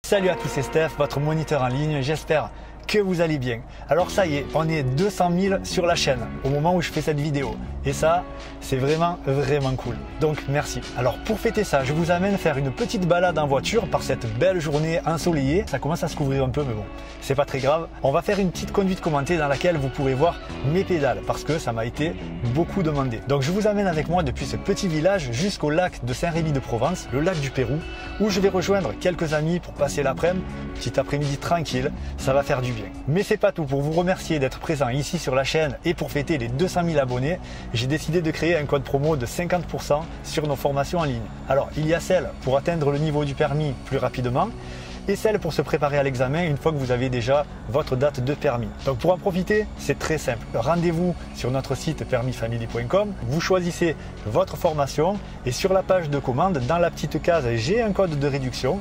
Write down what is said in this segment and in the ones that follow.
Salut à tous, c'est Steph, votre moniteur en ligne, j'espère que vous allez bien. Alors ça y est, on est 200 000 sur la chaîne au moment où je fais cette vidéo. Et ça, c'est vraiment cool. Donc merci. Alors pour fêter ça, je vous amène faire une petite balade en voiture par cette belle journée ensoleillée. Ça commence à se couvrir un peu, mais bon, c'est pas très grave. On va faire une petite conduite commentée dans laquelle vous pourrez voir mes pédales parce que ça m'a été beaucoup demandé. Donc je vous amène avec moi depuis ce petit village jusqu'au lac de Saint-Rémy-de-Provence, le lac du Pérou, où je vais rejoindre quelques amis pour passer l'après-midi, petit après-midi tranquille. Ça va faire du bien. Mais c'est pas tout. Pour vous remercier d'être présent ici sur la chaîne et pour fêter les 200 000 abonnés, j'ai décidé de créer un code promo de 50% sur nos formations en ligne. Alors, il y a celle pour atteindre le niveau du permis plus rapidement et celle pour se préparer à l'examen une fois que vous avez déjà votre date de permis. Donc pour en profiter, c'est très simple. Rendez-vous sur notre site permisfamily.com, vous choisissez votre formation et sur la page de commande, dans la petite case « J'ai un code de réduction »,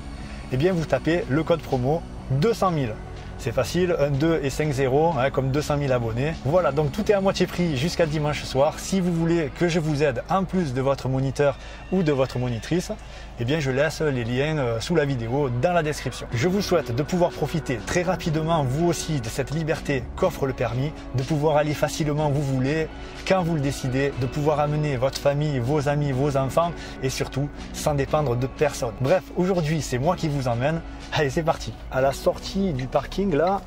eh bien vous tapez le code promo 200 000. C'est facile, 1, 2 et 5 0, hein, comme 200 000 abonnés. Voilà, donc tout est à moitié prix jusqu'à dimanche soir. Si vous voulez que je vous aide en plus de votre moniteur ou de votre monitrice, eh bien je laisse les liens sous la vidéo dans la description. Je vous souhaite de pouvoir profiter très rapidement, vous aussi, de cette liberté qu'offre le permis, de pouvoir aller facilement où vous voulez, quand vous le décidez, de pouvoir amener votre famille, vos amis, vos enfants et surtout sans dépendre de personne. Bref, aujourd'hui c'est moi qui vous emmène. Allez, c'est parti. À la sortie du parking, là,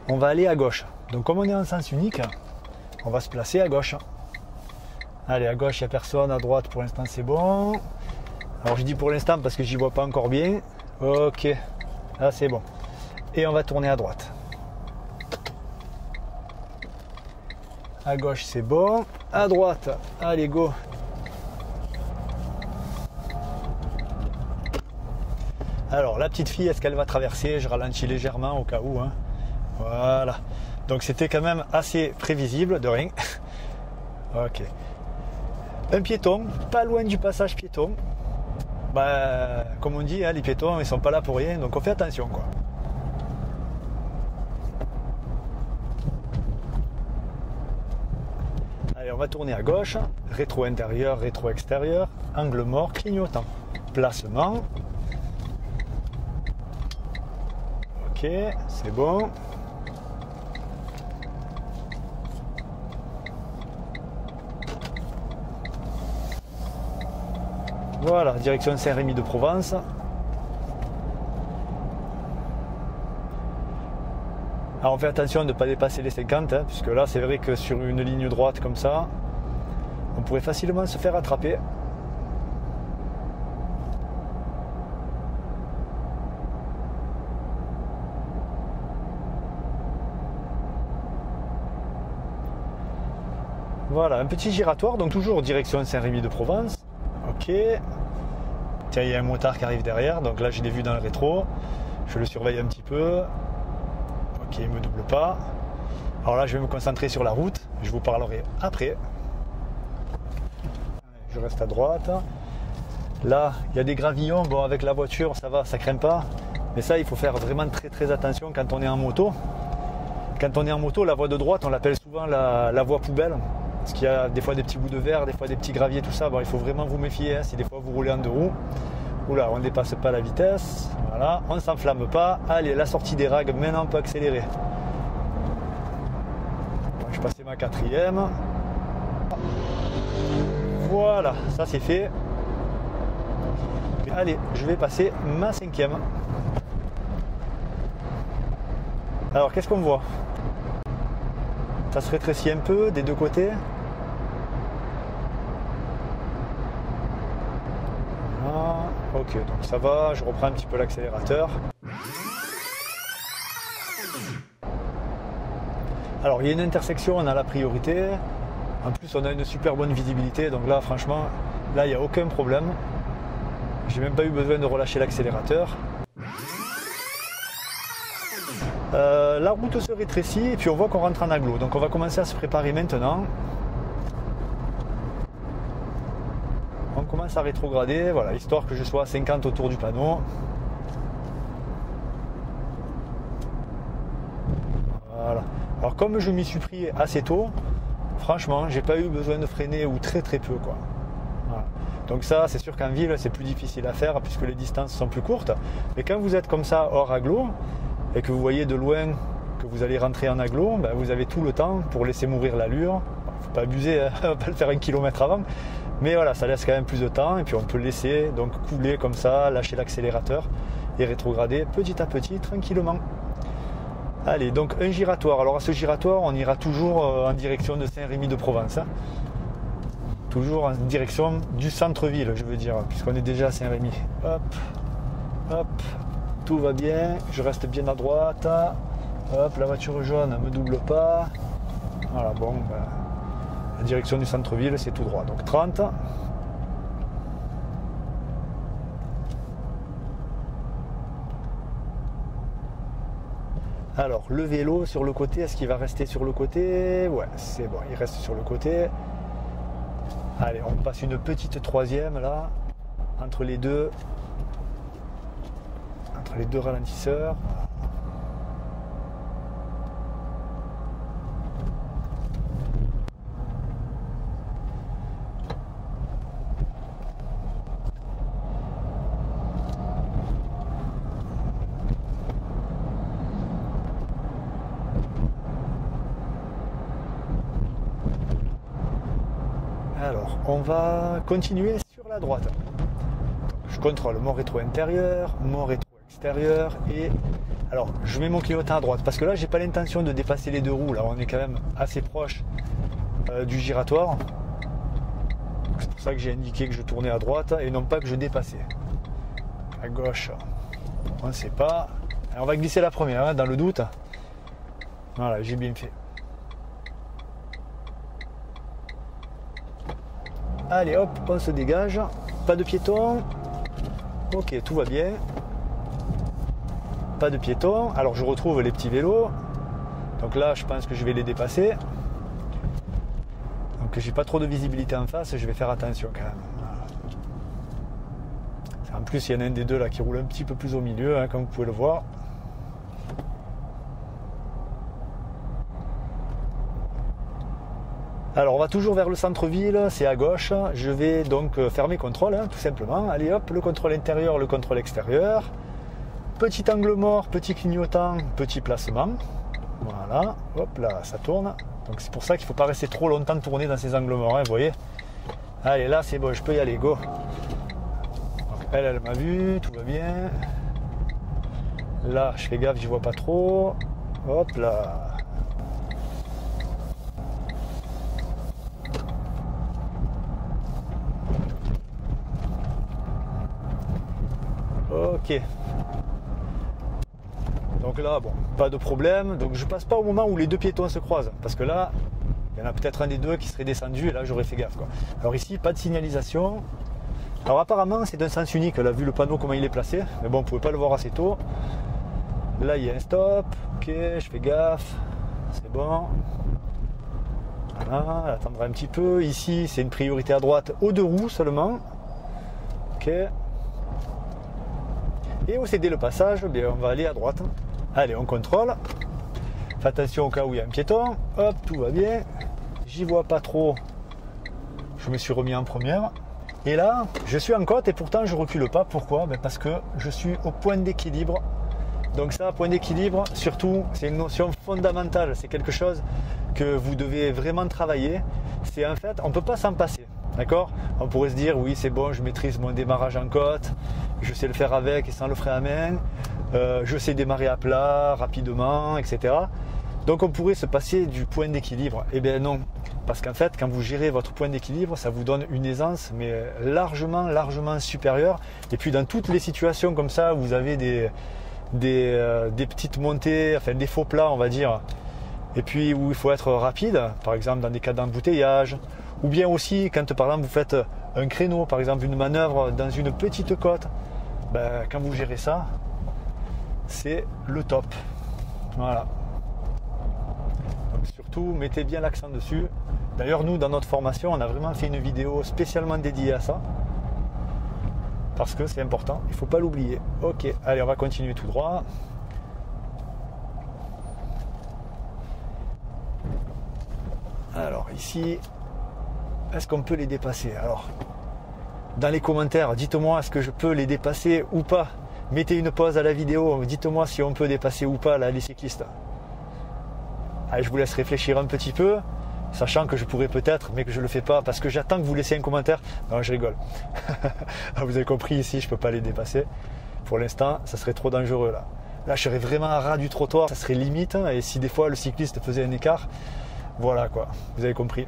on va aller à gauche. Donc comme on est en sens unique, on va se placer à gauche. Allez, à gauche, il n'y a personne. À droite, pour l'instant, c'est bon. Alors je dis pour l'instant parce que j'y vois pas encore bien. Ok, là c'est bon. Et on va tourner à droite. À gauche, c'est bon. À droite, allez, go. Alors la petite fille, est-ce qu'elle va traverser? Je ralentis légèrement au cas où. Hein. Voilà. Donc c'était quand même assez prévisible, de rien. Ok. Un piéton, pas loin du passage piéton. Bah, comme on dit, hein, les piétons, ils sont pas là pour rien, donc on fait attention, quoi. Allez, on va tourner à gauche. Rétro intérieur, rétro extérieur. Angle mort, clignotant. Placement. Ok, c'est bon. Voilà, direction Saint-Rémy-de-Provence. Alors on fait attention de ne pas dépasser les 50, hein, puisque là c'est vrai que sur une ligne droite comme ça, on pourrait facilement se faire attraper. Voilà, un petit giratoire, donc toujours direction Saint-Rémy-de-Provence. Ok. Tiens, il y a un motard qui arrive derrière, donc là je l'ai vu dans le rétro. Je le surveille un petit peu. Ok, il ne me double pas. Alors là, je vais me concentrer sur la route. Je vous parlerai après. Je reste à droite. Là, il y a des gravillons. Bon, avec la voiture, ça va, ça craint pas. Mais ça, il faut faire vraiment très attention quand on est en moto. Quand on est en moto, la voie de droite, on l'appelle souvent la voie poubelle. Parce qu'il y a des fois des petits bouts de verre, des fois des petits graviers, tout ça. Bon, il faut vraiment vous méfier. Hein, si des fois vous roulez en deux roues. Oula, on ne dépasse pas la vitesse. Voilà, on ne s'enflamme pas. Allez, la sortie des rags, maintenant on peut accélérer. Je passais ma 4e. Voilà, ça c'est fait. Allez, je vais passer ma 5e. Alors, qu'est-ce qu'on voit? Ça se rétrécit un peu des deux côtés. Voilà. Ok, donc ça va, je reprends un petit peu l'accélérateur. Alors, il y a une intersection, on a la priorité. En plus, on a une super bonne visibilité. Donc là, franchement, là, il n'y a aucun problème. J'ai même pas eu besoin de relâcher l'accélérateur. La route se rétrécit et puis on voit qu'on rentre en agglo. Donc on va commencer à se préparer maintenant. On commence à rétrograder, voilà, histoire que je sois à 50 autour du panneau. Voilà. Alors comme je m'y suis pris assez tôt, franchement, j'ai pas eu besoin de freiner ou très peu, quoi. Voilà. Donc ça, c'est sûr qu'en ville, c'est plus difficile à faire puisque les distances sont plus courtes. Mais quand vous êtes comme ça hors agglo et que vous voyez de loin que vous allez rentrer en agglo, ben vous avez tout le temps pour laisser mourir l'allure. Il ne faut pas abuser, hein, on va pas le faire 1 kilomètre avant. Mais voilà, ça laisse quand même plus de temps et puis on peut laisser donc couler comme ça, lâcher l'accélérateur et rétrograder petit à petit, tranquillement. Allez, donc un giratoire. Alors à ce giratoire, on ira toujours en direction de Saint-Rémy-de-Provence. Hein. Toujours en direction du centre-ville, je veux dire, puisqu'on est déjà à Saint-Rémy. Hop, hop, tout va bien, je reste bien à droite. Hop, la voiture jaune ne me double pas. Voilà, bon, ben, la direction du centre-ville, c'est tout droit. Donc 30. Alors, le vélo sur le côté, est-ce qu'il va rester sur le côté? Ouais, c'est bon, il reste sur le côté. Allez, on passe une petite troisième là, entre les deux ralentisseurs. Alors, on va continuer sur la droite. Donc, je contrôle mon rétro intérieur, mon rétro extérieur et... Alors, je mets mon clignotant à droite parce que là, j'ai pas l'intention de dépasser les deux roues. Là, on est quand même assez proche du giratoire. C'est pour ça que j'ai indiqué que je tournais à droite et non pas que je dépassais. À gauche, on ne sait pas. Alors, on va glisser la première, hein, dans le doute. Voilà, j'ai bien fait. Allez hop, on se dégage. Pas de piéton. Ok, tout va bien. Pas de piéton. Alors je retrouve les petits vélos. Donc là, je pense que je vais les dépasser. Donc j'ai pas trop de visibilité en face, je vais faire attention quand même. Voilà. En plus, il y en a un des deux là qui roule un petit peu plus au milieu, hein, comme vous pouvez le voir. Alors on va toujours vers le centre-ville, c'est à gauche. Je vais donc faire mes contrôles, hein, tout simplement. Allez hop, le contrôle intérieur, le contrôle extérieur. Petit angle mort, petit clignotant, petit placement. Voilà, hop là, ça tourne. Donc c'est pour ça qu'il ne faut pas rester trop longtemps tourné dans ces angles morts, hein, vous voyez. Allez, là c'est bon, je peux y aller, go. Donc, elle m'a vu, tout va bien. Là, je fais gaffe, je vois pas trop. Hop là. Ok. Donc là, bon, pas de problème. Donc je passe pas au moment où les deux piétons se croisent. Parce que là, il y en a peut-être un des deux qui serait descendu et là j'aurais fait gaffe, quoi. Alors ici, pas de signalisation. Alors apparemment, c'est d'un sens unique, là, vu le panneau, comment il est placé. Mais bon, on pouvait pas le voir assez tôt. Là, il y a un stop. Ok, je fais gaffe. C'est bon. Voilà, attendra un petit peu. Ici, c'est une priorité à droite aux deux roues seulement. Ok. Et au céder le passage, bien, on va aller à droite. Allez, on contrôle. Fais attention au cas où il y a un piéton. Hop, tout va bien. J'y vois pas trop. Je me suis remis en première. Et là, je suis en côte et pourtant je recule pas. Pourquoi? Parce que je suis au point d'équilibre. Donc ça, point d'équilibre, surtout, c'est une notion fondamentale. C'est quelque chose que vous devez vraiment travailler. C'est en fait, on ne peut pas s'en passer. D'accord? On pourrait se dire, oui, c'est bon, je maîtrise mon démarrage en côte. Je sais le faire avec et sans le frein à main. Je sais démarrer à plat, rapidement, etc. Donc on pourrait se passer du point d'équilibre. Eh bien non. Parce qu'en fait, quand vous gérez votre point d'équilibre, ça vous donne une aisance, mais largement supérieure. Et puis dans toutes les situations comme ça, vous avez des petites montées, enfin des faux plats, on va dire, et puis où il faut être rapide, par exemple dans des cas d'embouteillage, ou bien aussi quand par exemple vous faites un créneau, par exemple une manœuvre dans une petite côte, ben, quand vous gérez ça, c'est le top. Voilà. Donc surtout, mettez bien l'accent dessus. D'ailleurs, nous, dans notre formation, on a vraiment fait une vidéo spécialement dédiée à ça. Parce que c'est important, il ne faut pas l'oublier. Ok, allez, on va continuer tout droit. Alors ici, est-ce qu'on peut les dépasser? Alors, dans les commentaires, dites-moi est-ce que je peux les dépasser ou pas. Mettez une pause à la vidéo, dites-moi si on peut dépasser ou pas là, les cyclistes. Allez, je vous laisse réfléchir un petit peu, sachant que je pourrais peut-être, mais que je ne le fais pas, parce que j'attends que vous laissiez un commentaire. Non, je rigole. Vous avez compris, ici, je ne peux pas les dépasser. Pour l'instant, ça serait trop dangereux là. Là, je serais vraiment à ras du trottoir, ça serait limite. Et si des fois le cycliste faisait un écart, voilà quoi, vous avez compris.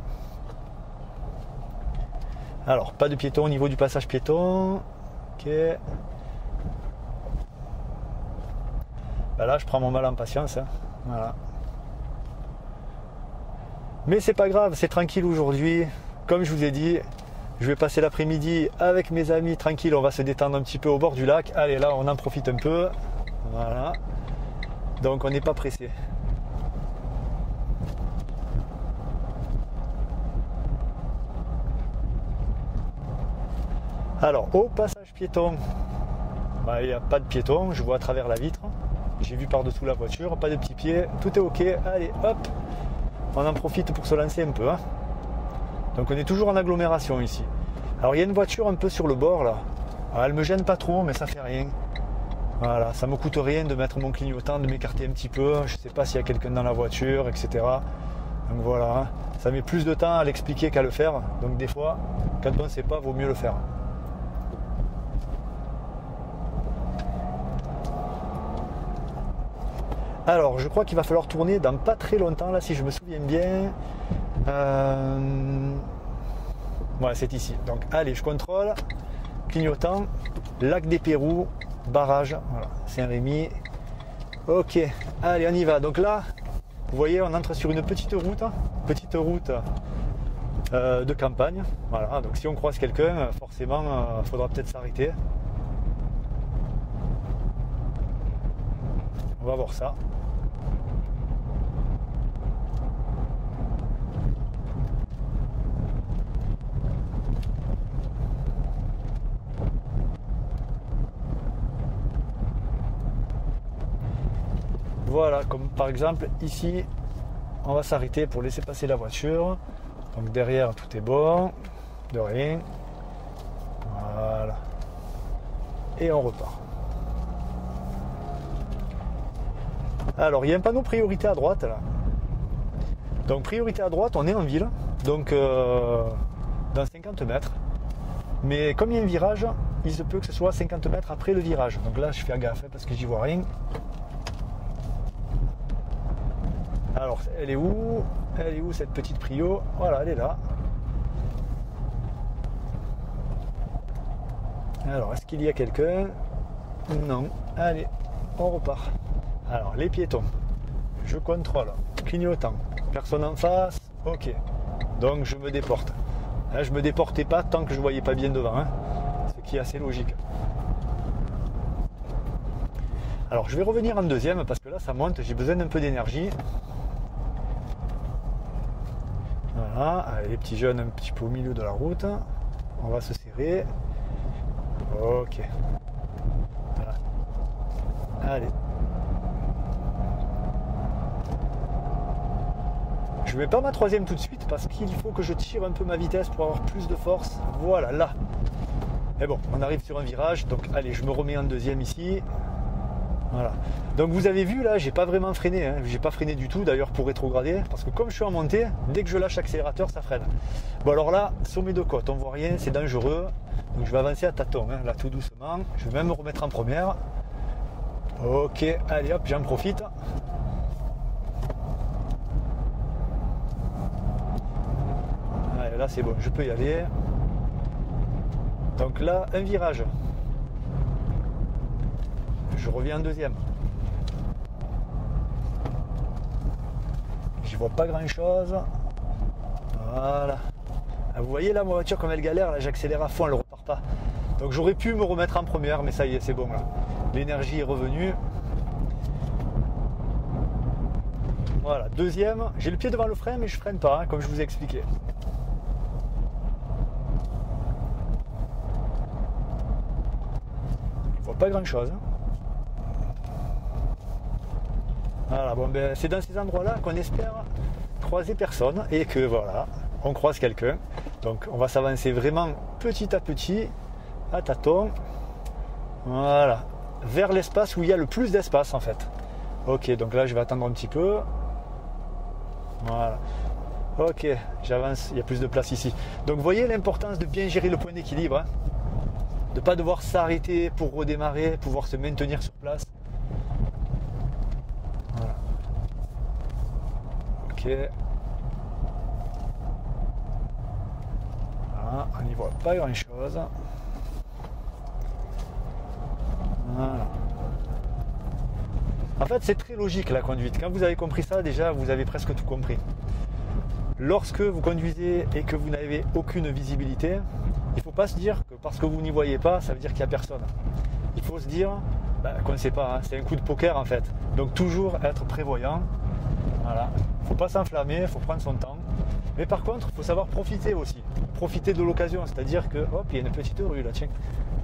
Alors, pas de piéton au niveau du passage piéton. Ok. Ben là, je prends mon mal en patience. Hein. Voilà. Mais c'est pas grave, c'est tranquille aujourd'hui. Comme je vous ai dit, je vais passer l'après-midi avec mes amis tranquille. On va se détendre un petit peu au bord du lac. Allez, là, on en profite un peu. Voilà. Donc, on n'est pas pressé. Alors, au passage piéton, il n'y a pas de piéton. Je vois à travers la vitre. J'ai vu par-dessous la voiture. Pas de petits pieds. Tout est OK. Allez, hop. On en profite pour se lancer un peu. Hein. Donc on est toujours en agglomération ici. Alors il y a une voiture un peu sur le bord là. Alors, elle me gêne pas trop, mais ça fait rien. Voilà, ça me coûte rien de mettre mon clignotant, de m'écarter un petit peu. Je sais pas s'il y a quelqu'un dans la voiture, etc. Donc voilà, hein. Ça met plus de temps à l'expliquer qu'à le faire. Donc des fois, quand on ne sait pas, vaut mieux le faire. Alors, je crois qu'il va falloir tourner dans pas très longtemps, là, si je me souviens bien. Ouais, c'est ici. Donc, allez, je contrôle. Clignotant. Lac des Pérous. Barrage. Voilà, Saint-Rémy. Ok, allez, on y va. Donc là, vous voyez, on entre sur une petite route. De campagne. Voilà, donc si on croise quelqu'un, forcément, il faudra peut-être s'arrêter. On va voir ça. Voilà, comme par exemple ici, on va s'arrêter pour laisser passer la voiture. Donc derrière, tout est bon, de rien. Voilà. Et on repart. Alors, il y a un panneau priorité à droite là. Donc priorité à droite, on est en ville, donc dans 50 mètres. Mais comme il y a un virage, il se peut que ce soit 50 mètres après le virage. Donc là, je fais gaffe parce que j'y vois rien. Alors, elle est où? Elle est où cette petite prio? Voilà, elle est là. Alors, est-ce qu'il y a quelqu'un? Non. Allez, on repart. Alors, les piétons. Je contrôle. Clignotant. Personne en face. Ok. Donc, je me déporte. Là, je me déportais pas tant que je voyais pas bien devant. Hein. Ce qui est assez logique. Alors, je vais revenir en deuxième parce que là, ça monte. J'ai besoin d'un peu d'énergie. Voilà. Allez, les petits jeunes un petit peu au milieu de la route. On va se serrer. Ok. Voilà. Allez. Je ne mets pas ma troisième tout de suite parce qu'il faut que je tire un peu ma vitesse pour avoir plus de force. Voilà, là. Mais bon, on arrive sur un virage. Donc, allez, je me remets en deuxième ici. Voilà. Donc, vous avez vu, là, j'ai pas vraiment freiné. Hein. J'ai pas freiné du tout, d'ailleurs, pour rétrograder. Parce que comme je suis en montée, dès que je lâche l'accélérateur, ça freine. Bon, alors là, sommet de côte, on voit rien, c'est dangereux. Donc, je vais avancer à tâtons, hein, là, tout doucement. Je vais même me remettre en première. Ok, allez, hop, j'en profite. Là c'est bon, je peux y aller. Donc là, un virage. Je reviens en deuxième. J'y vois pas grand chose. Voilà. Ah, vous voyez là, ma voiture comme elle galère, là j'accélère à fond, elle ne repart pas. Donc j'aurais pu me remettre en première, mais ça y est, c'est bon là. L'énergie est revenue. Voilà, deuxième. J'ai le pied devant le frein, mais je freine pas, hein, comme je vous ai expliqué. Pas grand chose. Voilà, bon ben c'est dans ces endroits-là qu'on espère croiser personne et que voilà, on croise quelqu'un. Donc on va s'avancer vraiment petit à petit à tâtons. Voilà, vers l'espace où il y a le plus d'espace en fait. Ok, donc là je vais attendre un petit peu. Voilà. Ok, j'avance, il y a plus de place ici. Donc vous voyez l'importance de bien gérer le point d'équilibre, hein, de ne pas devoir s'arrêter pour redémarrer, pouvoir se maintenir sur place. Voilà. Ok. Voilà, on n'y voit pas grand chose. Voilà. En fait, c'est très logique la conduite. Quand vous avez compris ça, déjà, vous avez presque tout compris. Lorsque vous conduisez et que vous n'avez aucune visibilité, il ne faut pas se dire que parce que vous n'y voyez pas, ça veut dire qu'il n'y a personne. Il faut se dire qu'on ne sait pas, hein, c'est un coup de poker en fait. Donc toujours être prévoyant. Voilà. Il ne faut pas s'enflammer, il faut prendre son temps. Mais par contre, il faut savoir profiter aussi. Profiter de l'occasion, c'est-à-dire que hop, il y a une petite rue là, tiens.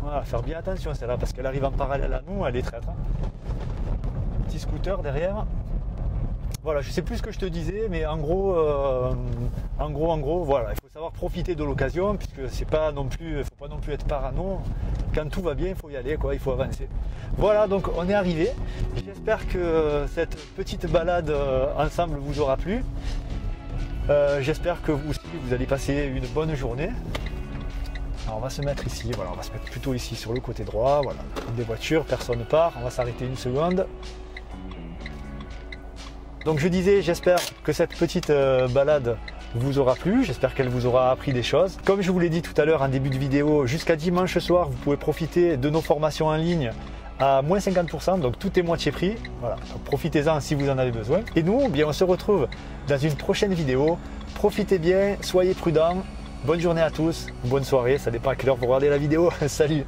Voilà, faire bien attention celle-là, parce qu'elle arrive en parallèle à nous, elle est traître. Petit scooter derrière. Voilà, je sais plus ce que je te disais, mais en gros, voilà, il faut savoir profiter de l'occasion, puisque c'est pas non plus, faut pas non plus être parano. Quand tout va bien, il faut y aller, quoi, il faut avancer. Voilà, donc on est arrivé. J'espère que cette petite balade ensemble vous aura plu. J'espère que vous aussi, vous allez passer une bonne journée. Alors on va se mettre ici, voilà, on va se mettre plutôt ici sur le côté droit, voilà, des voitures, personne ne part, on va s'arrêter une seconde. Donc je disais, j'espère que cette petite balade vous aura plu, j'espère qu'elle vous aura appris des choses. Comme je vous l'ai dit tout à l'heure en début de vidéo, jusqu'à dimanche soir, vous pouvez profiter de nos formations en ligne à moins 50%, donc tout est moitié prix. Voilà, profitez-en si vous en avez besoin. Et nous, eh bien, on se retrouve dans une prochaine vidéo. Profitez bien, soyez prudents. Bonne journée à tous, bonne soirée, ça dépend à quelle heure vous regardez la vidéo. Salut!